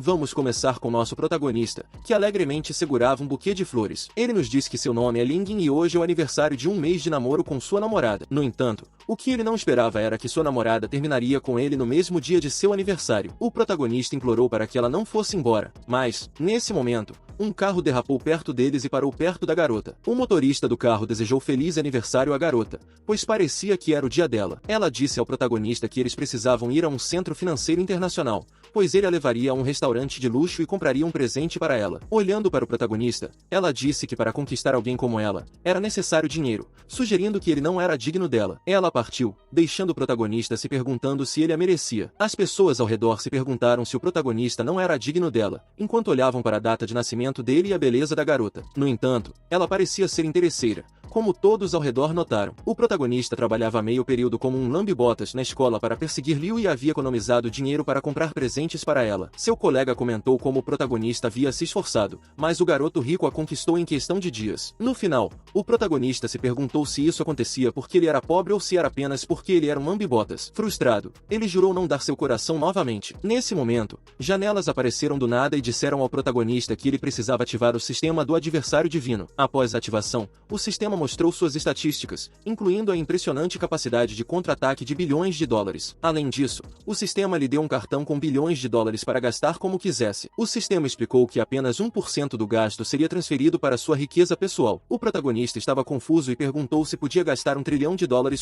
Vamos começar com nosso protagonista, que alegremente segurava um buquê de flores. Ele nos diz que seu nome é Lingin e hoje é o aniversário de um mês de namoro com sua namorada. No entanto, o que ele não esperava era que sua namorada terminaria com ele no mesmo dia de seu aniversário. O protagonista implorou para que ela não fosse embora, mas, nesse momento, um carro derrapou perto deles e parou perto da garota. O motorista do carro desejou feliz aniversário à garota, pois parecia que era o dia dela. Ela disse ao protagonista que eles precisavam ir a um centro financeiro internacional, pois ele a levaria a um restaurante de luxo e compraria um presente para ela. Olhando para o protagonista, ela disse que para conquistar alguém como ela, era necessário dinheiro, sugerindo que ele não era digno dela. Ela partiu, deixando o protagonista se perguntando se ele a merecia. As pessoas ao redor se perguntaram se o protagonista não era digno dela, enquanto olhavam para a data de nascimento dele e a beleza da garota. No entanto, ela parecia ser interesseira, como todos ao redor notaram. O protagonista trabalhava meio período como um lambe-botas na escola para perseguir Liu e havia economizado dinheiro para comprar presentes para ela. Seu colega comentou como o protagonista havia se esforçado, mas o garoto rico a conquistou em questão de dias. No final, o protagonista se perguntou se isso acontecia porque ele era pobre ou se era apenas porque ele era um lambe-botas. Frustrado, ele jurou não dar seu coração novamente. Nesse momento, janelas apareceram do nada e disseram ao protagonista que ele precisava ativar o sistema do adversário divino. Após a ativação, o sistema mostrou suas estatísticas, incluindo a impressionante capacidade de contra-ataque de bilhões de dólares. Além disso, o sistema lhe deu um cartão com bilhões de dólares para gastar como quisesse. O sistema explicou que apenas 1% do gasto seria transferido para sua riqueza pessoal. O protagonista estava confuso e perguntou se podia gastar $1 trilhão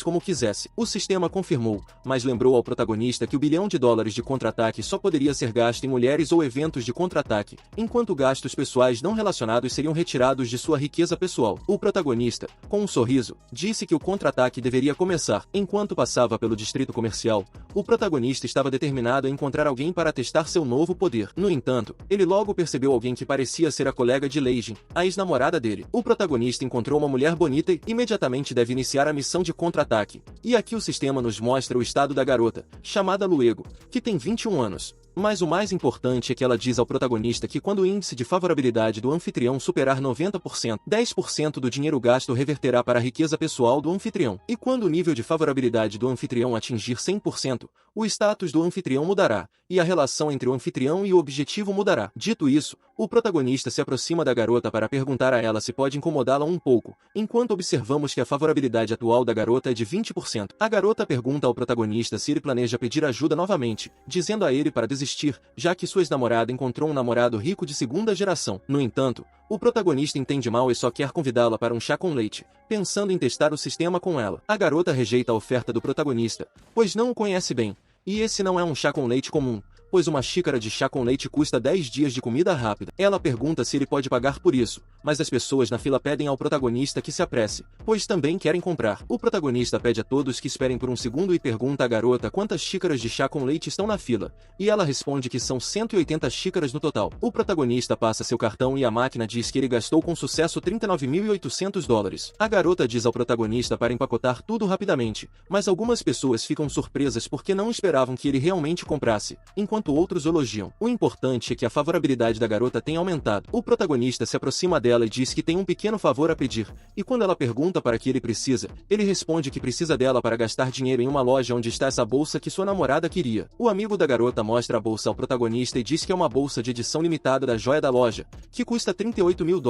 como quisesse. O sistema confirmou, mas lembrou ao protagonista que o $1 bilhão de contra-ataque só poderia ser gasto em mulheres ou eventos de contra-ataque, enquanto gastos pessoais não relacionados seriam retirados de sua riqueza pessoal. O protagonista, com um sorriso, disse que o contra-ataque deveria começar. Enquanto passava pelo distrito comercial, o protagonista estava determinado a encontrar alguém para testar seu novo poder. No entanto, ele logo percebeu alguém que parecia ser a colega de Leijin, a ex-namorada dele. O protagonista encontrou uma mulher bonita e imediatamente deve iniciar a missão de contra-ataque. E aqui o sistema nos mostra o estado da garota, chamada Luego, que tem 21 anos. Mas o mais importante é que ela diz ao protagonista que quando o índice de favorabilidade do anfitrião superar 90%, 10% do dinheiro gasto reverterá para a riqueza pessoal do anfitrião. E quando o nível de favorabilidade do anfitrião atingir 100%, o status do anfitrião mudará, e a relação entre o anfitrião e o objetivo mudará. Dito isso, o protagonista se aproxima da garota para perguntar a ela se pode incomodá-la um pouco, enquanto observamos que a favorabilidade atual da garota é de 20%. A garota pergunta ao protagonista se ele planeja pedir ajuda novamente, dizendo a ele para desistir, já que sua ex-namorada encontrou um namorado rico de segunda geração. No entanto, o protagonista entende mal e só quer convidá-la para um chá com leite, pensando em testar o sistema com ela. A garota rejeita a oferta do protagonista, pois não o conhece bem, e esse não é um chá com leite comum, pois uma xícara de chá com leite custa 10 dias de comida rápida. Ela pergunta se ele pode pagar por isso, mas as pessoas na fila pedem ao protagonista que se apresse, pois também querem comprar. O protagonista pede a todos que esperem por um segundo e pergunta à garota quantas xícaras de chá com leite estão na fila, e ela responde que são 180 xícaras no total. O protagonista passa seu cartão e a máquina diz que ele gastou com sucesso $39.800. A garota diz ao protagonista para empacotar tudo rapidamente, mas algumas pessoas ficam surpresas porque não esperavam que ele realmente comprasse, enquanto outros elogiam. O importante é que a favorabilidade da garota tem aumentado. O protagonista se aproxima dela e diz que tem um pequeno favor a pedir, e quando ela pergunta para que ele precisa, ele responde que precisa dela para gastar dinheiro em uma loja onde está essa bolsa que sua namorada queria. O amigo da garota mostra a bolsa ao protagonista e diz que é uma bolsa de edição limitada da joia da loja, que custa $38 mil,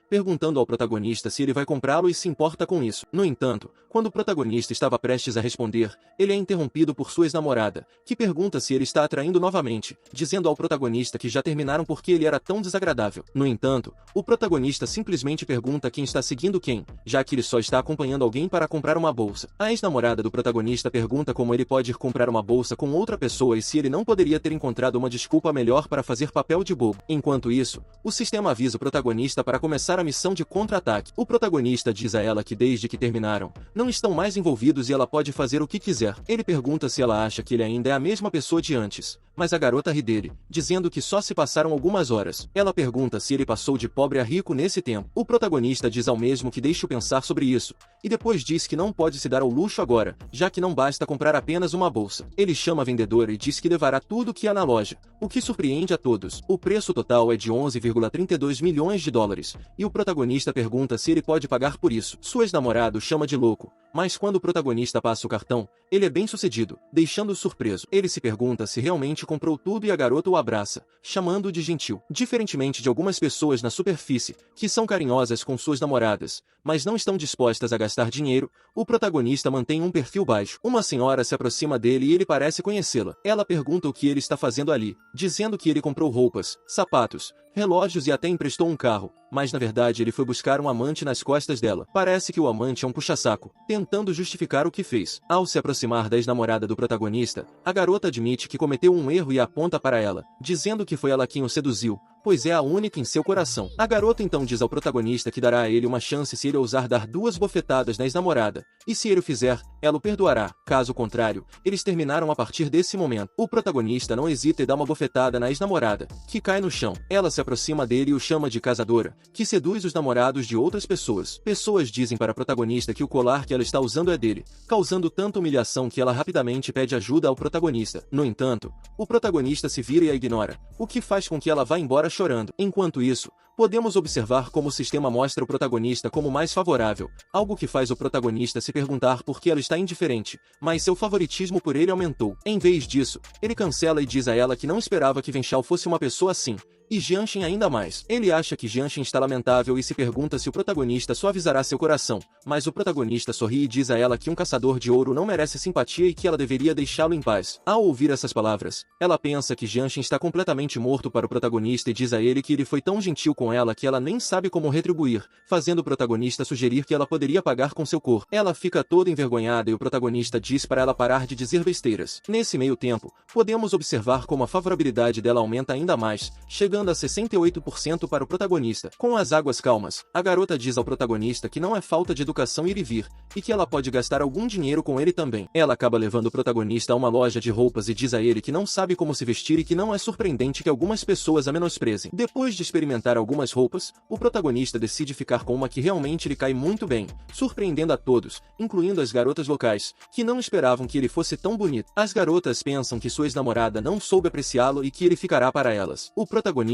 perguntando ao protagonista se ele vai comprá-lo e se importa com isso. No entanto, quando o protagonista estava prestes a responder, ele é interrompido por sua ex-namorada, que pergunta se ele está atraindo novamente, dizendo ao protagonista que já terminaram porque ele era tão desagradável. No entanto, o protagonista simplesmente pergunta quem está seguindo quem, já que ele só está acompanhando alguém para comprar uma bolsa. A ex-namorada do protagonista pergunta como ele pode ir comprar uma bolsa com outra pessoa e se ele não poderia ter encontrado uma desculpa melhor para fazer papel de bobo. Enquanto isso, o sistema avisa o protagonista para começar a missão de contra-ataque. O protagonista diz a ela que desde que terminaram, não estão mais envolvidos e ela pode fazer o que quiser. Ele pergunta se ela acha que ele ainda é a mesma pessoa de antes, mas a garota ri dele, dizendo que só se passaram algumas horas. Ela pergunta se ele passou de pobre a rico nesse tempo. O protagonista diz ao mesmo que deixe-o pensar sobre isso, e depois diz que não pode se dar ao luxo agora, já que não basta comprar apenas uma bolsa. Ele chama a vendedora e diz que levará tudo que há na loja, o que surpreende a todos. O preço total é de 11,32 milhões de dólares, e o protagonista pergunta se ele pode pagar por isso. Sua ex-namorada o chama de louco, mas quando o protagonista passa o cartão, ele é bem sucedido, deixando-o surpreso. Ele se pergunta se realmente comprou tudo e a garota o abraça, chamando-o de gentil. Diferentemente de algumas pessoas na superfície, que são carinhosas com suas namoradas, mas não estão dispostas a gastar dinheiro, o protagonista mantém um perfil baixo. Uma senhora se aproxima dele e ele parece conhecê-la. Ela pergunta o que ele está fazendo ali, dizendo que ele comprou roupas, sapatos, relógios e até emprestou um carro, mas na verdade ele foi buscar um amante nas costas dela. Parece que o amante é um puxa-saco, tentando justificar o que fez. Ao se aproximar da ex-namorada do protagonista, a garota admite que cometeu um erro e aponta para ela, dizendo que foi ela quem o seduziu, pois é a única em seu coração. A garota então diz ao protagonista que dará a ele uma chance se ele ousar dar 2 bofetadas na ex-namorada, e se ele o fizer, ela o perdoará. Caso contrário, eles terminaram a partir desse momento. O protagonista não hesita e dá uma bofetada na ex-namorada, que cai no chão. Ela se aproxima dele e o chama de casadora, que seduz os namorados de outras pessoas. Pessoas dizem para a protagonista que o colar que ela está usando é dele, causando tanta humilhação que ela rapidamente pede ajuda ao protagonista. No entanto, o protagonista se vira e a ignora, o que faz com que ela vá embora chorando. Enquanto isso, podemos observar como o sistema mostra o protagonista como mais favorável, algo que faz o protagonista se perguntar por que ela está indiferente, mas seu favoritismo por ele aumentou. Em vez disso, ele cancela e diz a ela que não esperava que Venchal fosse uma pessoa assim, e Jianshin ainda mais. Ele acha que Jianshin está lamentável e se pergunta se o protagonista suavizará seu coração, mas o protagonista sorri e diz a ela que um caçador de ouro não merece simpatia e que ela deveria deixá-lo em paz. Ao ouvir essas palavras, ela pensa que Jianshin está completamente morto para o protagonista e diz a ele que ele foi tão gentil com ela que ela nem sabe como retribuir, fazendo o protagonista sugerir que ela poderia pagar com seu corpo. Ela fica toda envergonhada e o protagonista diz para ela parar de dizer besteiras. Nesse meio tempo, podemos observar como a favorabilidade dela aumenta ainda mais, chegando a 68% para o protagonista. Com as águas calmas, a garota diz ao protagonista que não é falta de educação ir e vir, e que ela pode gastar algum dinheiro com ele também. Ela acaba levando o protagonista a uma loja de roupas e diz a ele que não sabe como se vestir e que não é surpreendente que algumas pessoas a menosprezem. Depois de experimentar algumas roupas, o protagonista decide ficar com uma que realmente lhe cai muito bem, surpreendendo a todos, incluindo as garotas locais, que não esperavam que ele fosse tão bonito. As garotas pensam que sua ex-namorada não soube apreciá-lo e que ele ficará para elas. O protagonista,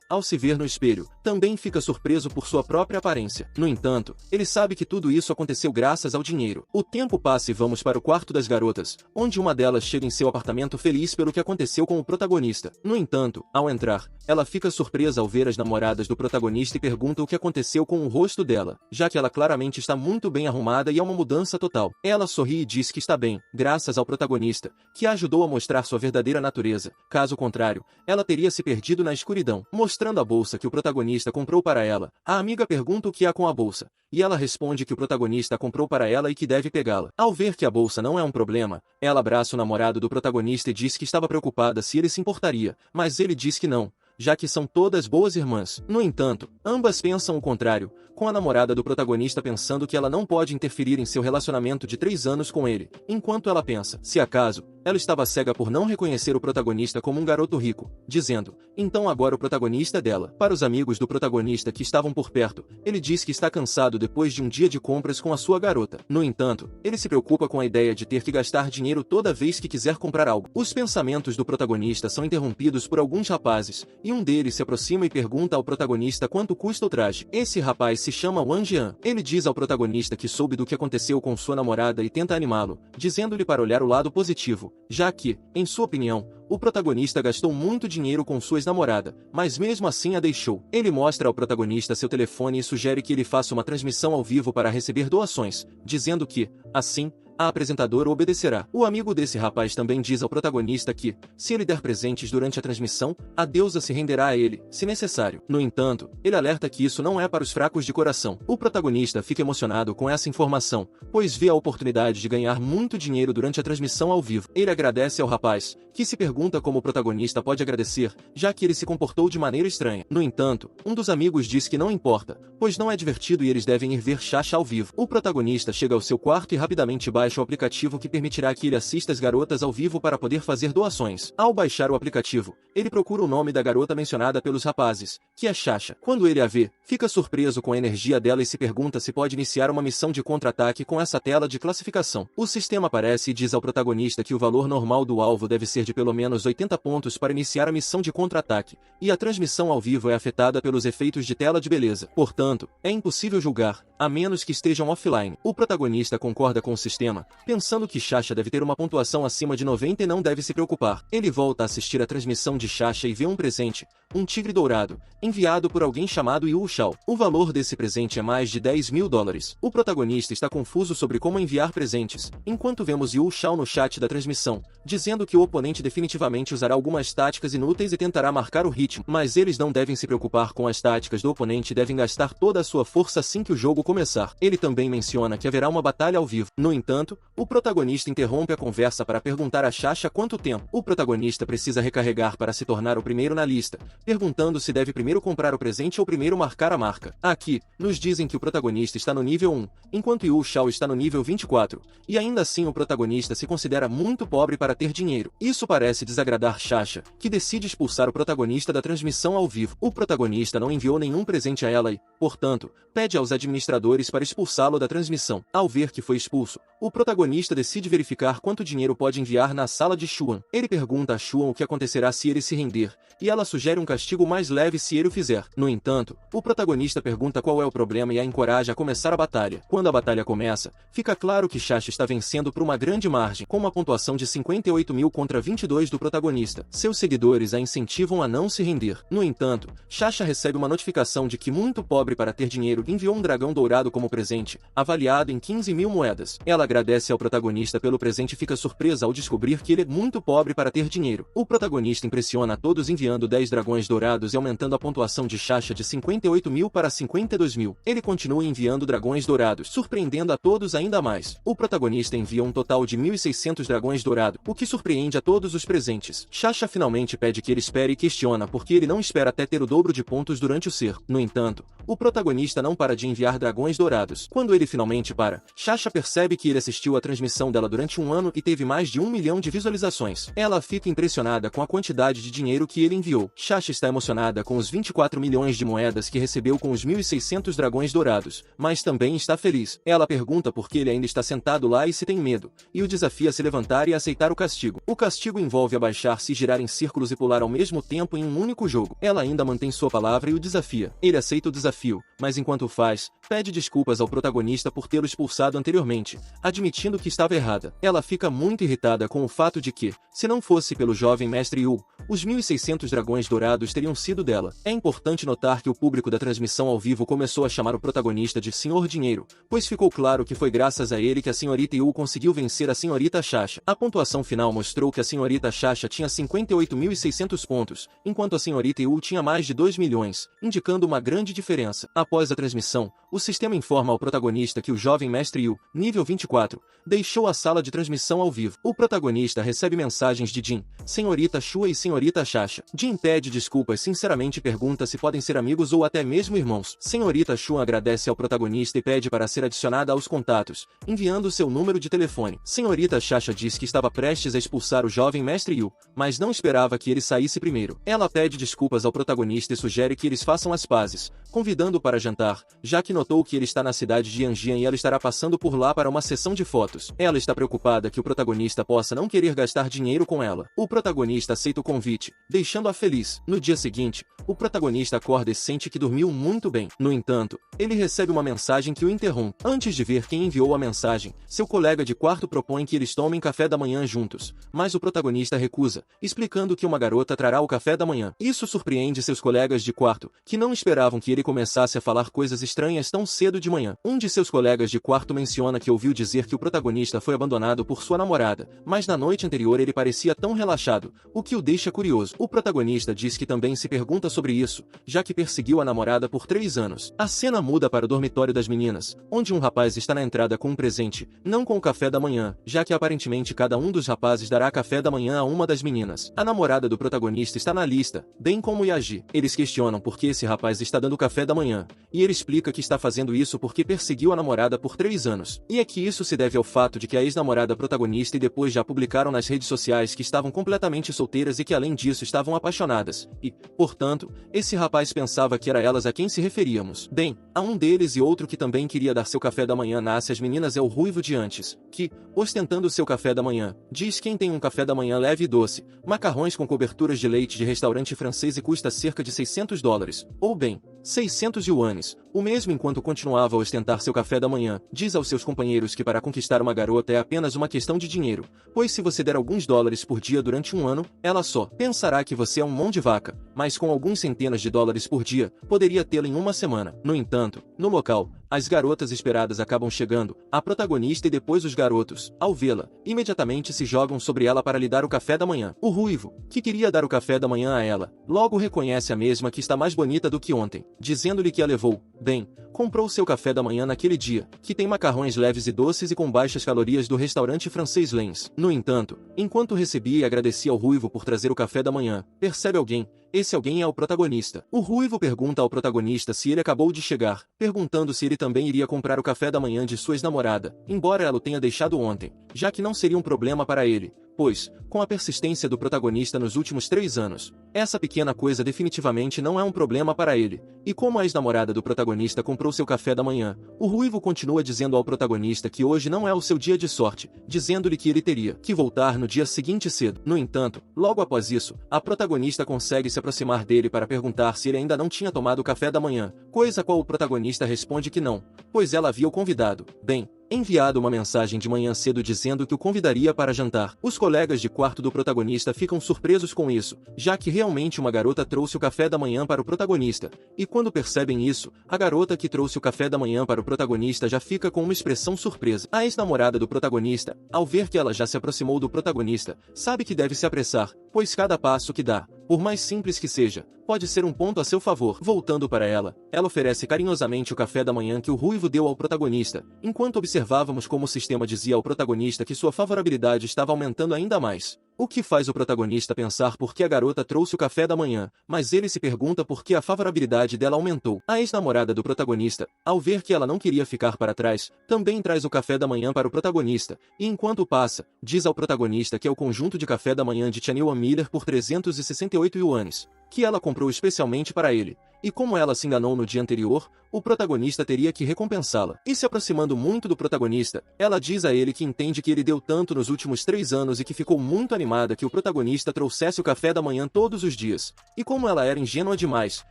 ao se ver no espelho, também fica surpreso por sua própria aparência. No entanto, ele sabe que tudo isso aconteceu graças ao dinheiro. O tempo passa e vamos para o quarto das garotas, onde uma delas chega em seu apartamento feliz pelo que aconteceu com o protagonista. No entanto, ao entrar, ela fica surpresa ao ver as namoradas do protagonista e pergunta o que aconteceu com o rosto dela, já que ela claramente está muito bem arrumada e é uma mudança total. Ela sorri e diz que está bem, graças ao protagonista, que a ajudou a mostrar sua verdadeira natureza. Caso contrário, ela teria se perdido na escuridão. Mostrando a bolsa que o protagonista comprou para ela, a amiga pergunta o que há com a bolsa, e ela responde que o protagonista comprou para ela e que deve pegá-la. Ao ver que a bolsa não é um problema, ela abraça o namorado do protagonista e diz que estava preocupada se ele se importaria, mas ele diz que não, já que são todas boas irmãs. No entanto, ambas pensam o contrário, com a namorada do protagonista pensando que ela não pode interferir em seu relacionamento de 3 anos com ele, enquanto ela pensa, se acaso, ela estava cega por não reconhecer o protagonista como um garoto rico, dizendo, então agora o protagonista é dela. Para os amigos do protagonista que estavam por perto, ele diz que está cansado depois de um dia de compras com a sua garota. No entanto, ele se preocupa com a ideia de ter que gastar dinheiro toda vez que quiser comprar algo. Os pensamentos do protagonista são interrompidos por alguns rapazes, e um deles se aproxima e pergunta ao protagonista quanto custa o traje. Esse rapaz se chama Wang Jian. Ele diz ao protagonista que soube do que aconteceu com sua namorada e tenta animá-lo, dizendo-lhe para olhar o lado positivo, já que, em sua opinião, o protagonista gastou muito dinheiro com sua ex-namorada, mas mesmo assim a deixou. Ele mostra ao protagonista seu telefone e sugere que ele faça uma transmissão ao vivo para receber doações, dizendo que, assim, a apresentadora obedecerá. O amigo desse rapaz também diz ao protagonista que, se ele der presentes durante a transmissão, a deusa se renderá a ele, se necessário. No entanto, ele alerta que isso não é para os fracos de coração. O protagonista fica emocionado com essa informação, pois vê a oportunidade de ganhar muito dinheiro durante a transmissão ao vivo. Ele agradece ao rapaz, que se pergunta como o protagonista pode agradecer, já que ele se comportou de maneira estranha. No entanto, um dos amigos diz que não importa, pois não é divertido e eles devem ir ver Chacha ao vivo. O protagonista chega ao seu quarto e rapidamente baixa baixa o aplicativo que permitirá que ele assista as garotas ao vivo para poder fazer doações. Ao baixar o aplicativo, ele procura o nome da garota mencionada pelos rapazes, que é Sasha. Quando ele a vê, fica surpreso com a energia dela e se pergunta se pode iniciar uma missão de contra-ataque com essa tela de classificação. O sistema aparece e diz ao protagonista que o valor normal do alvo deve ser de pelo menos 80 pontos para iniciar a missão de contra-ataque, e a transmissão ao vivo é afetada pelos efeitos de tela de beleza. Portanto, é impossível julgar, a menos que estejam offline. O protagonista concorda com o sistema, pensando que Sasha deve ter uma pontuação acima de 90 e não deve se preocupar. Ele volta a assistir a transmissão de Sasha e vê um presente, um tigre dourado, enviado por alguém chamado Yu Shao. O valor desse presente é mais de 10 mil dólares. O protagonista está confuso sobre como enviar presentes, enquanto vemos Yu Shao no chat da transmissão, dizendo que o oponente definitivamente usará algumas táticas inúteis e tentará marcar o ritmo, mas eles não devem se preocupar com as táticas do oponente e devem gastar toda a sua força assim que o jogo começar. Ele também menciona que haverá uma batalha ao vivo. No entanto, o protagonista interrompe a conversa para perguntar a Sasha quanto tempo. O protagonista precisa recarregar para se tornar o primeiro na lista, perguntando se deve primeiro comprar o presente ou primeiro marcar a marca. Aqui, nos dizem que o protagonista está no nível 1, enquanto Yu Shao está no nível 24, e ainda assim o protagonista se considera muito pobre para ter dinheiro. Isso parece desagradar Sasha, que decide expulsar o protagonista da transmissão ao vivo. O protagonista não enviou nenhum presente a ela e, portanto, pede aos administradores para expulsá-lo da transmissão. Ao ver que foi expulso, o protagonista decide verificar quanto dinheiro pode enviar na sala de Xuan. Ele pergunta a Xuan o que acontecerá se ele se render, e ela sugere um castigo mais leve se ele o fizer. No entanto, o protagonista pergunta qual é o problema e a encoraja a começar a batalha. Quando a batalha começa, fica claro que Sasha está vencendo por uma grande margem, com uma pontuação de 58 mil contra 22 do protagonista. Seus seguidores a incentivam a não se render. No entanto, Sasha recebe uma notificação de que, muito pobre para ter dinheiro, enviou um dragão dourado como presente, avaliado em 15 mil moedas. Ela agradece ao protagonista pelo presente e fica surpresa ao descobrir que ele é muito pobre para ter dinheiro. O protagonista impressiona a todos enviando 10 dragões dourados e aumentando a pontuação de Sasha de 58 mil para 52 mil. Ele continua enviando dragões dourados, surpreendendo a todos ainda mais. O protagonista envia um total de 1.600 dragões dourados, o que surpreende a todos os presentes. Sasha finalmente pede que ele espere e questiona por que ele não espera até ter o dobro de pontos durante o cerco. No entanto, o protagonista não para de enviar dragões dourados. Quando ele finalmente para, Sasha percebe que ele assistiu à transmissão dela durante um ano e teve mais de 1 milhão de visualizações. Ela fica impressionada com a quantidade de dinheiro que ele enviou. Sasha está emocionada com os 24 milhões de moedas que recebeu com os 1.600 dragões dourados, mas também está feliz. Ela pergunta por que ele ainda está sentado lá e se tem medo, e o desafia a se levantar e aceitar o castigo. O castigo envolve abaixar-se e girar em círculos e pular ao mesmo tempo em um único jogo. Ela ainda mantém sua palavra e o desafia. Ele aceita o desafio, mas enquanto o faz, pede desculpas ao protagonista por tê-lo expulsado anteriormente, admitindo que estava errada. Ela fica muito irritada com o fato de que, se não fosse pelo jovem mestre Yu, os 1.600 dragões dourados teriam sido dela. É importante notar que o público da transmissão ao vivo começou a chamar o protagonista de Senhor Dinheiro, pois ficou claro que foi graças a ele que a senhorita Yu conseguiu vencer a senhorita Sasha. A pontuação final mostrou que a senhorita Sasha tinha 58.600 pontos, enquanto a senhorita Yu tinha mais de 2 milhões, indicando uma grande diferença. Após a transmissão, o sistema informa ao protagonista que o jovem mestre Yu, nível 24, deixou a sala de transmissão ao vivo. O protagonista recebe mensagens de Jin, senhorita Shua e senhorita Sasha. Jin pede desculpas sinceramente e pergunta se podem ser amigos ou até mesmo irmãos. Senhorita Shua agradece ao protagonista e pede para ser adicionada aos contatos, enviando seu número de telefone. Senhorita Sasha diz que estava prestes a expulsar o jovem mestre Yu, mas não esperava que ele saísse primeiro. Ela pede desculpas ao protagonista e sugere que eles façam as pazes, convidando-o para jantar, já que notou que ele está na cidade de Yanjian e ela estará passando por lá para uma sessão de fotos. Ela está preocupada que o protagonista possa não querer gastar dinheiro com ela. O protagonista aceita o convite, deixando-a feliz. No dia seguinte, o protagonista acorda e sente que dormiu muito bem. No entanto, ele recebe uma mensagem que o interrompe. Antes de ver quem enviou a mensagem, seu colega de quarto propõe que eles tomem café da manhã juntos, mas o protagonista recusa, explicando que uma garota trará o café da manhã. Isso surpreende seus colegas de quarto, que não esperavam que ele começasse a falar coisas estranhas tão cedo de manhã. Um de seus colegas de quarto menciona que ouviu dizer que o protagonista foi abandonado por sua namorada, mas na noite anterior ele parecia tão relaxado, o que o deixa curioso. O protagonista diz que também se pergunta sobre isso, já que perseguiu a namorada por 3 anos. A cena muda para o dormitório das meninas, onde um rapaz está na entrada com um presente, não com o café da manhã, já que aparentemente cada um dos rapazes dará café da manhã a uma das meninas. A namorada do protagonista está na lista, bem como Yaji. Eles questionam por que esse rapaz está dando café café da manhã, e ele explica que está fazendo isso porque perseguiu a namorada por 3 anos. E é que isso se deve ao fato de que a ex-namorada protagonista e depois já publicaram nas redes sociais que estavam completamente solteiras e que além disso estavam apaixonadas. E, portanto, esse rapaz pensava que era elas a quem se referíamos. Bem, a um deles e outro que também queria dar seu café da manhã nasce as meninas é o ruivo de antes, que, ostentando seu café da manhã, diz quem tem um café da manhã leve e doce, macarrões com coberturas de leite de restaurante francês e custa cerca de $600, ou bem, 600 yuanes, o mesmo enquanto continuava a ostentar seu café da manhã, diz aos seus companheiros que para conquistar uma garota é apenas uma questão de dinheiro, pois se você der alguns dólares por dia durante um ano, ela só pensará que você é um mão de vaca, mas com alguns centenas de dólares por dia, poderia tê-la em uma semana. No entanto, no local, as garotas esperadas acabam chegando, a protagonista e depois os garotos, ao vê-la, imediatamente se jogam sobre ela para lhe dar o café da manhã. O ruivo, que queria dar o café da manhã a ela, logo reconhece a mesma que está mais bonita do que ontem, dizendo-lhe que a levou, bem, comprou seu café da manhã naquele dia, que tem macarrões leves e doces e com baixas calorias do restaurante francês Lens. No entanto, enquanto recebia e agradecia ao ruivo por trazer o café da manhã, percebe alguém. Esse alguém é o protagonista. O ruivo pergunta ao protagonista se ele acabou de chegar, perguntando se ele também iria comprar o café da manhã de sua ex-namorada, embora ela o tenha deixado ontem, já que não seria um problema para ele, pois, com a persistência do protagonista nos últimos 3 anos, essa pequena coisa definitivamente não é um problema para ele. E como a ex-namorada do protagonista comprou seu café da manhã, o ruivo continua dizendo ao protagonista que hoje não é o seu dia de sorte, dizendo-lhe que ele teria que voltar no dia seguinte cedo. No entanto, logo após isso, a protagonista consegue se aproximar dele para perguntar se ele ainda não tinha tomado o café da manhã, coisa a qual o protagonista responde que não, pois ela havia o convidado. Bem, enviado uma mensagem de manhã cedo dizendo que o convidaria para jantar. Os colegas de quarto do protagonista ficam surpresos com isso, já que realmente uma garota trouxe o café da manhã para o protagonista, e quando percebem isso, a garota que trouxe o café da manhã para o protagonista já fica com uma expressão surpresa. A ex-namorada do protagonista, ao ver que ela já se aproximou do protagonista, sabe que deve se apressar, pois cada passo que dá, por mais simples que seja, pode ser um ponto a seu favor. Voltando para ela oferece carinhosamente o café da manhã que o ruivo deu ao protagonista, enquanto observávamos como o sistema dizia ao protagonista que sua favorabilidade estava aumentando ainda mais. O que faz o protagonista pensar por que a garota trouxe o café da manhã, mas ele se pergunta por que a favorabilidade dela aumentou. A ex-namorada do protagonista, ao ver que ela não queria ficar para trás, também traz o café da manhã para o protagonista, e enquanto passa, diz ao protagonista que é o conjunto de café da manhã de Chanel Miller por 368 yuanes, que ela comprou especialmente para ele. E como ela se enganou no dia anterior, o protagonista teria que recompensá-la. E se aproximando muito do protagonista, ela diz a ele que entende que ele deu tanto nos últimos 3 anos e que ficou muito animada que o protagonista trouxesse o café da manhã todos os dias. E como ela era ingênua demais,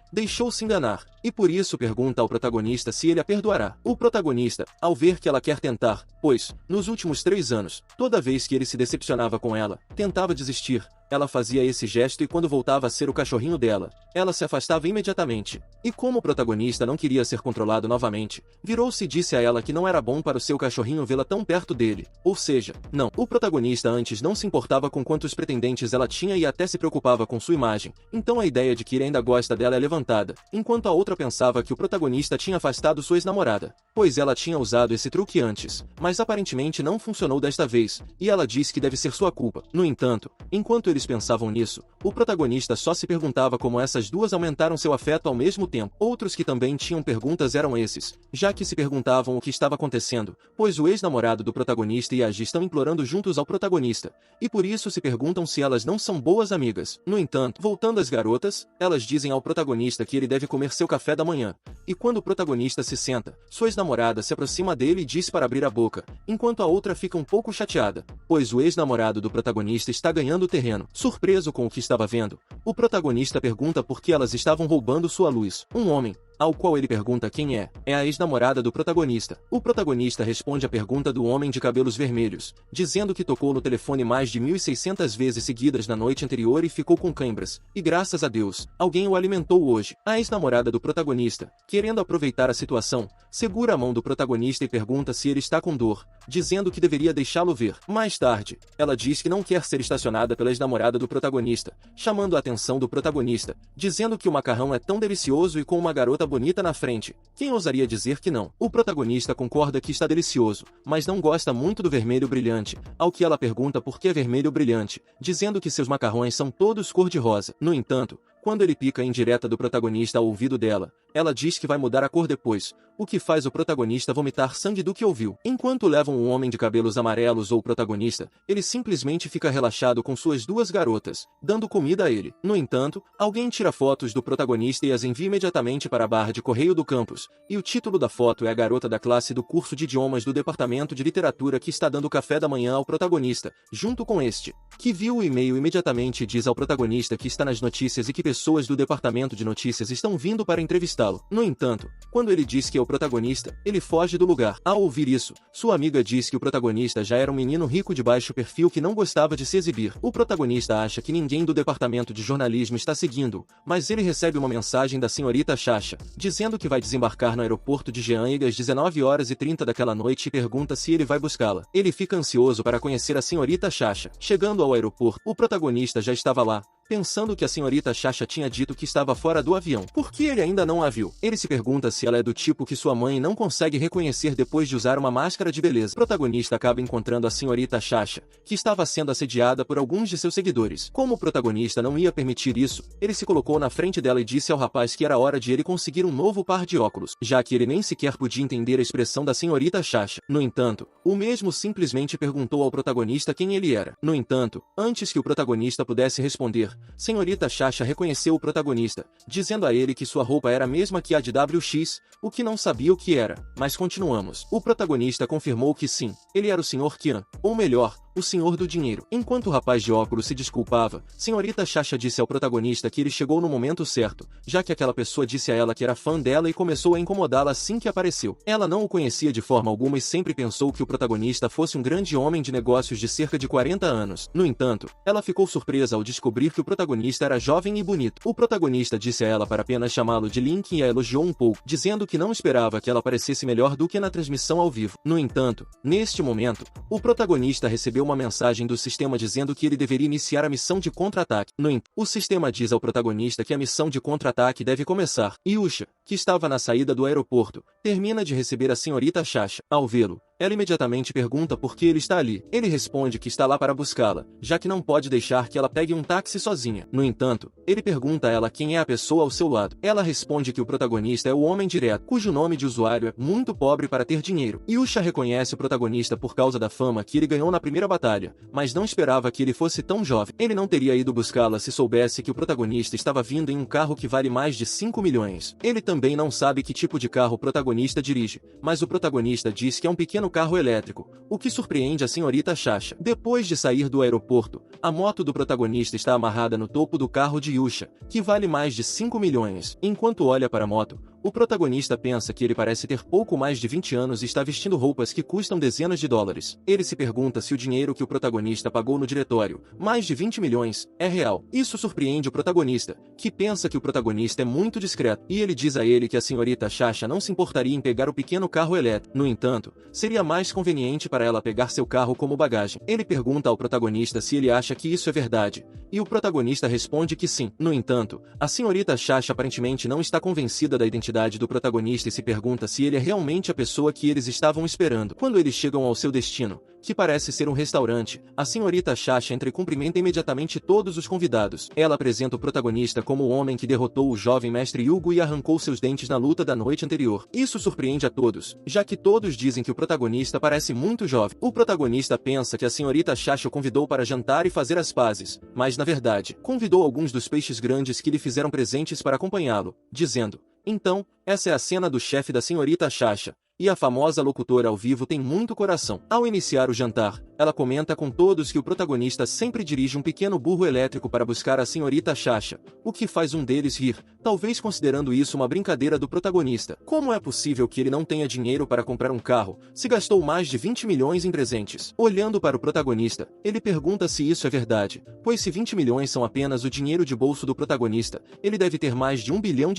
deixou-se enganar, e por isso pergunta ao protagonista se ele a perdoará. O protagonista, ao ver que ela quer tentar, pois, nos últimos 3 anos, toda vez que ele se decepcionava com ela, tentava desistir, ela fazia esse gesto e quando voltava a ser o cachorrinho dela, ela se afastava imediatamente. E como o protagonista não queria ser controlado novamente, virou-se e disse a ela que não era bom para o seu cachorrinho vê-la tão perto dele. Ou seja, não. O protagonista antes não se importava com quantos pretendentes ela tinha e até se preocupava com sua imagem. Então a ideia de que ele ainda gosta dela é levantada, enquanto a outra pensava que o protagonista tinha afastado sua ex-namorada, pois ela tinha usado esse truque antes, mas aparentemente não funcionou desta vez, e ela diz que deve ser sua culpa. No entanto, enquanto eles pensavam nisso, o protagonista só se perguntava como essas duas aumentaram seu afeto ao mesmo tempo. Outros que também tinham perguntas eram esses, já que se perguntavam o que estava acontecendo, pois o ex-namorado do protagonista e a Gi estão implorando juntos ao protagonista, e por isso se perguntam se elas não são boas amigas. No entanto, voltando às garotas, elas dizem ao protagonista que ele deve comer seu café da manhã, e quando o protagonista se senta, sua ex-namorada se aproxima dele e diz para abrir a boca, enquanto a outra fica um pouco chateada, pois o ex-namorado do protagonista está ganhando terreno. Surpreso com o que estava vendo, o protagonista pergunta por que elas estavam roubando sua luz. Um homem, ao qual ele pergunta quem é a ex-namorada do protagonista. O protagonista responde a pergunta do homem de cabelos vermelhos, dizendo que tocou no telefone mais de 1.600 vezes seguidas na noite anterior e ficou com câimbras, e graças a Deus, alguém o alimentou hoje. A ex-namorada do protagonista, querendo aproveitar a situação, segura a mão do protagonista e pergunta se ele está com dor, dizendo que deveria deixá-lo ver. Mais tarde, ela diz que não quer ser estacionada pela ex-namorada do protagonista, chamando a atenção do protagonista, dizendo que o macarrão é tão delicioso e com uma garota bonita na frente. Quem ousaria dizer que não? O protagonista concorda que está delicioso, mas não gosta muito do vermelho brilhante, ao que ela pergunta por que é vermelho brilhante, dizendo que seus macarrões são todos cor-de-rosa. No entanto, quando ele pica a indireta do protagonista ao ouvido dela, Ela diz que vai mudar a cor depois, o que faz o protagonista vomitar sangue do que ouviu. Enquanto levam um homem de cabelos amarelos ou o protagonista, ele simplesmente fica relaxado com suas duas garotas, dando comida a ele. No entanto, alguém tira fotos do protagonista e as envia imediatamente para a barra de correio do campus, e o título da foto é a garota da classe do curso de idiomas do departamento de literatura que está dando café da manhã ao protagonista, junto com este, que viu o e-mail imediatamente e diz ao protagonista que está nas notícias e que pessoas do departamento de notícias estão vindo para entrevistá-lo. No entanto, quando ele diz que é o protagonista, ele foge do lugar. Ao ouvir isso, sua amiga diz que o protagonista já era um menino rico de baixo perfil que não gostava de se exibir. O protagonista acha que ninguém do departamento de jornalismo está seguindo, mas ele recebe uma mensagem da senhorita Sasha, dizendo que vai desembarcar no aeroporto de Jeanne às 19h30 daquela noite e pergunta se ele vai buscá-la. Ele fica ansioso para conhecer a senhorita Sasha. Chegando ao aeroporto, o protagonista já estava lá, pensando que a senhorita Sasha tinha dito que estava fora do avião. Por que ele ainda não a viu? Ele se pergunta se ela é do tipo que sua mãe não consegue reconhecer depois de usar uma máscara de beleza. O protagonista acaba encontrando a senhorita Sasha, que estava sendo assediada por alguns de seus seguidores. Como o protagonista não ia permitir isso, ele se colocou na frente dela e disse ao rapaz que era hora de ele conseguir um novo par de óculos, já que ele nem sequer podia entender a expressão da senhorita Sasha. No entanto, o mesmo simplesmente perguntou ao protagonista quem ele era. No entanto, antes que o protagonista pudesse responder, senhorita Sasha reconheceu o protagonista, dizendo a ele que sua roupa era a mesma que a de WX, o que não sabia o que era. Mas continuamos. O protagonista confirmou que sim, ele era o Sr. Kiran, ou melhor, o senhor do dinheiro. Enquanto o rapaz de óculos se desculpava, senhorita Sasha disse ao protagonista que ele chegou no momento certo, já que aquela pessoa disse a ela que era fã dela e começou a incomodá-la assim que apareceu. Ela não o conhecia de forma alguma e sempre pensou que o protagonista fosse um grande homem de negócios de cerca de 40 anos. No entanto, ela ficou surpresa ao descobrir que o protagonista era jovem e bonito. O protagonista disse a ela para apenas chamá-lo de Lincoln e a elogiou um pouco, dizendo que não esperava que ela parecesse melhor do que na transmissão ao vivo. No entanto, neste momento, o protagonista recebeu uma mensagem do sistema dizendo que ele deveria iniciar a missão de contra-ataque. No entanto, o sistema diz ao protagonista que a missão de contra-ataque deve começar. Yusha, que estava na saída do aeroporto, termina de receber a senhorita Sasha. Ao vê-lo, ela imediatamente pergunta por que ele está ali. Ele responde que está lá para buscá-la, já que não pode deixar que ela pegue um táxi sozinha. No entanto, ele pergunta a ela quem é a pessoa ao seu lado. Ela responde que o protagonista é o Homem Direto, cujo nome de usuário é muito pobre para ter dinheiro. Yusha reconhece o protagonista por causa da fama que ele ganhou na primeira batalha, mas não esperava que ele fosse tão jovem. Ele não teria ido buscá-la se soubesse que o protagonista estava vindo em um carro que vale mais de 5 milhões. Ele também não sabe que tipo de carro o protagonista dirige, mas o protagonista diz que é um pequeno carro elétrico, o que surpreende a senhorita Sasha. Depois de sair do aeroporto, a moto do protagonista está amarrada no topo do carro de Yusha, que vale mais de 5 milhões. Enquanto olha para a moto, o protagonista pensa que ele parece ter pouco mais de 20 anos e está vestindo roupas que custam dezenas de dólares. Ele se pergunta se o dinheiro que o protagonista pagou no diretório, mais de 20 milhões, é real. Isso surpreende o protagonista, que pensa que o protagonista é muito discreto, e ele diz a ele que a senhorita Sasha não se importaria em pegar o pequeno carro elétrico. No entanto, seria mais conveniente para ela pegar seu carro como bagagem. Ele pergunta ao protagonista se ele acha que isso é verdade, e o protagonista responde que sim. No entanto, a senhorita Sasha aparentemente não está convencida da identidade do protagonista e se pergunta se ele é realmente a pessoa que eles estavam esperando. Quando eles chegam ao seu destino, que parece ser um restaurante, a senhorita Sasha entra e cumprimenta imediatamente todos os convidados. Ela apresenta o protagonista como o homem que derrotou o jovem mestre Hugo e arrancou seus dentes na luta da noite anterior. Isso surpreende a todos, já que todos dizem que o protagonista parece muito jovem. O protagonista pensa que a senhorita Sasha o convidou para jantar e fazer as pazes, mas na verdade, convidou alguns dos peixes grandes que lhe fizeram presentes para acompanhá-lo, dizendo: então, essa é a cena do chefe da senhorita Sasha, e a famosa locutora ao vivo tem muito coração. Ao iniciar o jantar, ela comenta com todos que o protagonista sempre dirige um pequeno burro elétrico para buscar a senhorita Sasha, o que faz um deles rir, talvez considerando isso uma brincadeira do protagonista. Como é possível que ele não tenha dinheiro para comprar um carro, se gastou mais de 20 milhões em presentes? Olhando para o protagonista, ele pergunta se isso é verdade, pois se 20 milhões são apenas o dinheiro de bolso do protagonista, ele deve ter mais de $1 bilhão.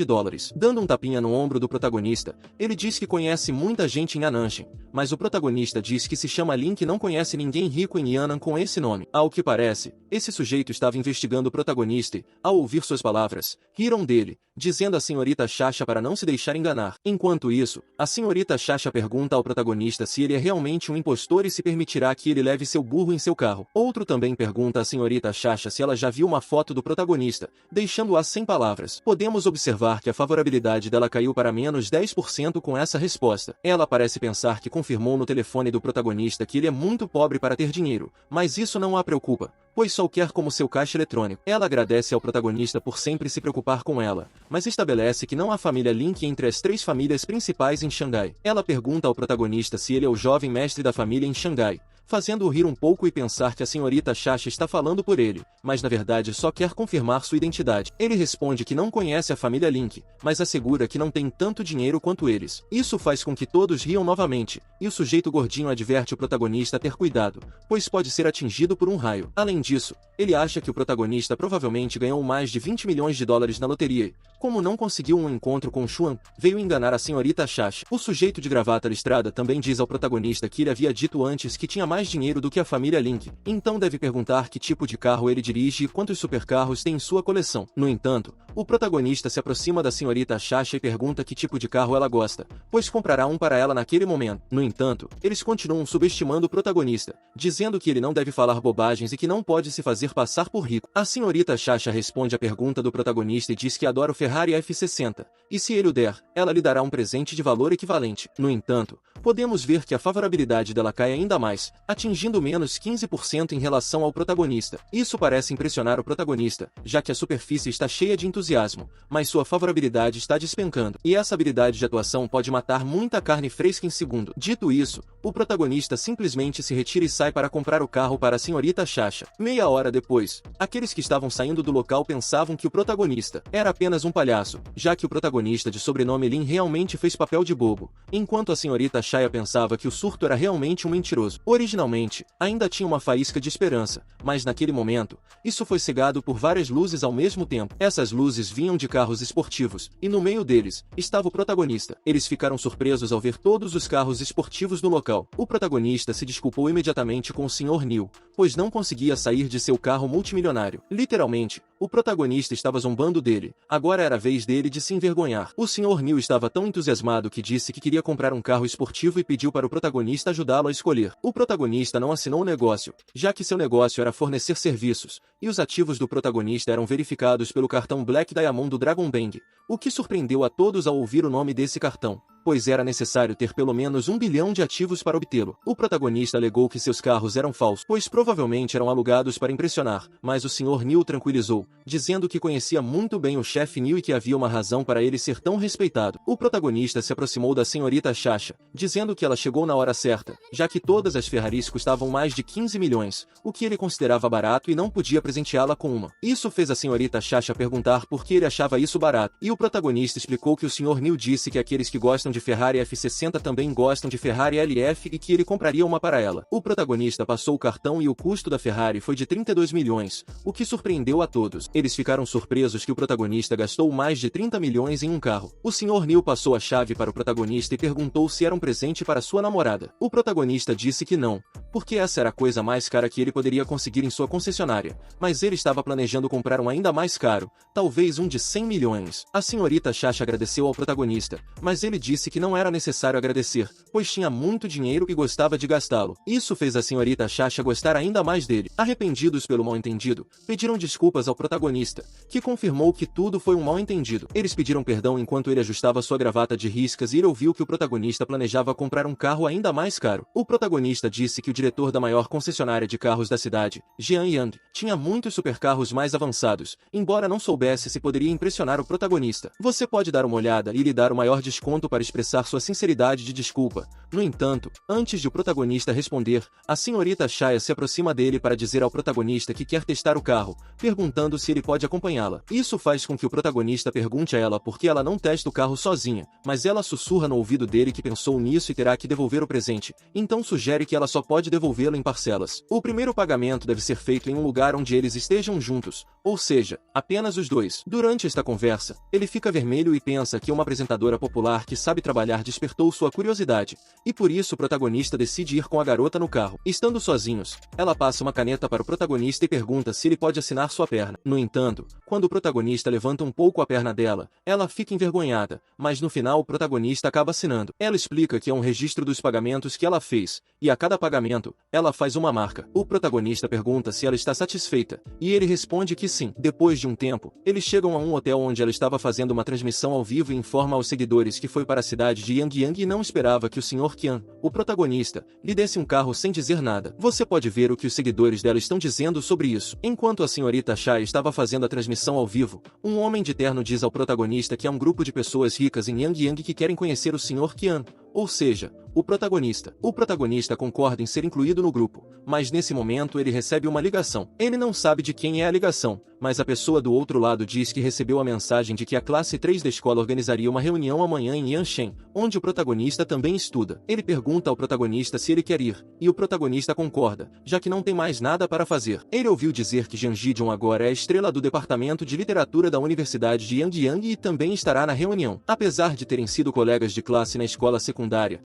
Dando um tapinha no ombro do protagonista, ele diz que conhece muita gente em Ananchen, mas o protagonista diz que se chama Link e não conhece ninguém rico em Yan'an com esse nome. Ao que parece, esse sujeito estava investigando o protagonista e, ao ouvir suas palavras, riram dele, dizendo à senhorita Chacha para não se deixar enganar. Enquanto isso, a senhorita Chacha pergunta ao protagonista se ele é realmente um impostor e se permitirá que ele leve seu burro em seu carro. Outro também pergunta à senhorita Chacha se ela já viu uma foto do protagonista, deixando-a sem palavras. Podemos observar que a favorabilidade dela caiu para menos 10% com essa resposta. Ela parece pensar que confirmou no telefone do protagonista que ele é muito pobre para ter dinheiro, mas isso não a preocupa, pois só o quer como seu caixa eletrônico. Ela agradece ao protagonista por sempre se preocupar com ela, mas estabelece que não há família Link entre as 3 famílias principais em Xangai. Ela pergunta ao protagonista se ele é o jovem mestre da família em Xangai, fazendo-o rir um pouco e pensar que a senhorita Chacha está falando por ele, mas na verdade só quer confirmar sua identidade. Ele responde que não conhece a família Link, mas assegura que não tem tanto dinheiro quanto eles. Isso faz com que todos riam novamente, e o sujeito gordinho adverte o protagonista a ter cuidado, pois pode ser atingido por um raio. Além disso, ele acha que o protagonista provavelmente ganhou mais de 20 milhões de dólares na loteria e, como não conseguiu um encontro com Xuan, veio enganar a senhorita Chacha. O sujeito de gravata listrada também diz ao protagonista que ele havia dito antes que tinha mais dinheiro do que a família Link, então deve perguntar que tipo de carro ele dirige e quantos supercarros tem em sua coleção. No entanto, o protagonista se aproxima da senhorita Chacha e pergunta que tipo de carro ela gosta, pois comprará um para ela naquele momento. No entanto, eles continuam subestimando o protagonista, dizendo que ele não deve falar bobagens e que não pode se fazer passar por rico. A senhorita Chacha responde à pergunta do protagonista e diz que adora o Ferrari F60, e se ele o der, ela lhe dará um presente de valor equivalente. No entanto, podemos ver que a favorabilidade dela cai ainda mais, atingindo menos 15% em relação ao protagonista. Isso parece impressionar o protagonista, já que a superfície está cheia de entusiasmo, mas sua favorabilidade está despencando, e essa habilidade de atuação pode matar muita carne fresca em segundo. Dito isso, o protagonista simplesmente se retira e sai para comprar o carro para a senhorita Chacha. Meia hora depois, aqueles que estavam saindo do local pensavam que o protagonista era apenas um palhaço, já que o protagonista de sobrenome Lin realmente fez papel de bobo, enquanto a senhorita Chacha pensava que o surto era realmente um mentiroso. Originalmente, ainda tinha uma faísca de esperança, mas naquele momento, isso foi cegado por várias luzes ao mesmo tempo. Essas luzes vinham de carros esportivos, e no meio deles, estava o protagonista. Eles ficaram surpresos ao ver todos os carros esportivos no local. O protagonista se desculpou imediatamente com o Sr. Neil, pois não conseguia sair de seu carro multimilionário. Literalmente, o protagonista estava zombando dele. Agora era a vez dele de se envergonhar. O Sr. Neil estava tão entusiasmado que disse que queria comprar um carro esportivo e pediu para o protagonista ajudá-lo a escolher. O protagonista não assinou o negócio, já que seu negócio era fornecer serviços, e os ativos do protagonista eram verificados pelo cartão Black Diamond do Dragon Bang, o que surpreendeu a todos ao ouvir o nome desse cartão, pois era necessário ter pelo menos 1 bilhão de ativos para obtê-lo. O protagonista alegou que seus carros eram falsos, pois provavelmente eram alugados para impressionar, mas o Sr. Neil tranquilizou, dizendo que conhecia muito bem o chefe Neil e que havia uma razão para ele ser tão respeitado. O protagonista se aproximou da senhorita Chacha, dizendo que ela chegou na hora certa, já que todas as Ferraris custavam mais de 15 milhões, o que ele considerava barato e não podia presenteá-la com uma. Isso fez a senhorita Chacha perguntar por que ele achava isso barato, e o protagonista explicou que o Sr. Neil disse que aqueles que gostam de Ferrari F60 também gostam de Ferrari LF e que ele compraria uma para ela. O protagonista passou o cartão e o custo da Ferrari foi de 32 milhões, o que surpreendeu a todos. Eles ficaram surpresos que o protagonista gastou mais de 30 milhões em um carro. O Sr. Neil passou a chave para o protagonista e perguntou se era um presente para sua namorada. O protagonista disse que não, porque essa era a coisa mais cara que ele poderia conseguir em sua concessionária, mas ele estava planejando comprar um ainda mais caro, talvez um de 100 milhões. A senhorita Chacha agradeceu ao protagonista, mas ele disse que não era necessário agradecer, pois tinha muito dinheiro e gostava de gastá-lo. Isso fez a senhorita Chacha gostar ainda mais dele. Arrependidos pelo mal-entendido, pediram desculpas ao protagonista, que confirmou que tudo foi um mal-entendido. Eles pediram perdão enquanto ele ajustava sua gravata de riscas e ele ouviu que o protagonista planejava comprar um carro ainda mais caro. O protagonista disse que o diretor da maior concessionária de carros da cidade, Jean Yang, tinha muitos supercarros mais avançados, embora não soubesse se poderia impressionar o protagonista. Você pode dar uma olhada e lhe dar o maior desconto para expressar sua sinceridade de desculpa. No entanto, antes de o protagonista responder, a senhorita Chacha se aproxima dele para dizer ao protagonista que quer testar o carro, perguntando se ele pode acompanhá-la. Isso faz com que o protagonista pergunte a ela por que ela não testa o carro sozinha, mas ela sussurra no ouvido dele que pensou nisso e terá que devolver o presente, então sugere que ela só pode devolvê-lo em parcelas. O primeiro pagamento deve ser feito em um lugar onde eles estejam juntos, ou seja, apenas os dois. Durante esta conversa, ele fica vermelho e pensa que uma apresentadora popular que sabe sabe trabalhar despertou sua curiosidade, e por isso o protagonista decide ir com a garota no carro. Estando sozinhos, ela passa uma caneta para o protagonista e pergunta se ele pode assinar sua perna. No entanto, quando o protagonista levanta um pouco a perna dela, ela fica envergonhada, mas no final o protagonista acaba assinando. Ela explica que é um registro dos pagamentos que ela fez, e a cada pagamento, ela faz uma marca. O protagonista pergunta se ela está satisfeita, e ele responde que sim. Depois de um tempo, eles chegam a um hotel onde ela estava fazendo uma transmissão ao vivo e informa aos seguidores que foi para a cidade de Yangyang e não esperava que o Sr. Qian, o protagonista, lhe desse um carro sem dizer nada. Você pode ver o que os seguidores dela estão dizendo sobre isso. Enquanto a senhorita Shai estava fazendo a transmissão ao vivo, um homem de terno diz ao protagonista que é um grupo de pessoas ricas em Yangyang que querem conhecer o Sr. Qian, ou seja, o protagonista. O protagonista concorda em ser incluído no grupo, mas nesse momento ele recebe uma ligação. Ele não sabe de quem é a ligação, mas a pessoa do outro lado diz que recebeu a mensagem de que a classe 3 da escola organizaria uma reunião amanhã em Yanshen, onde o protagonista também estuda. Ele pergunta ao protagonista se ele quer ir, e o protagonista concorda, já que não tem mais nada para fazer. Ele ouviu dizer que Jiang Jidion agora é a estrela do departamento de literatura da Universidade de Yangyang e também estará na reunião. Apesar de terem sido colegas de classe na escola secundária,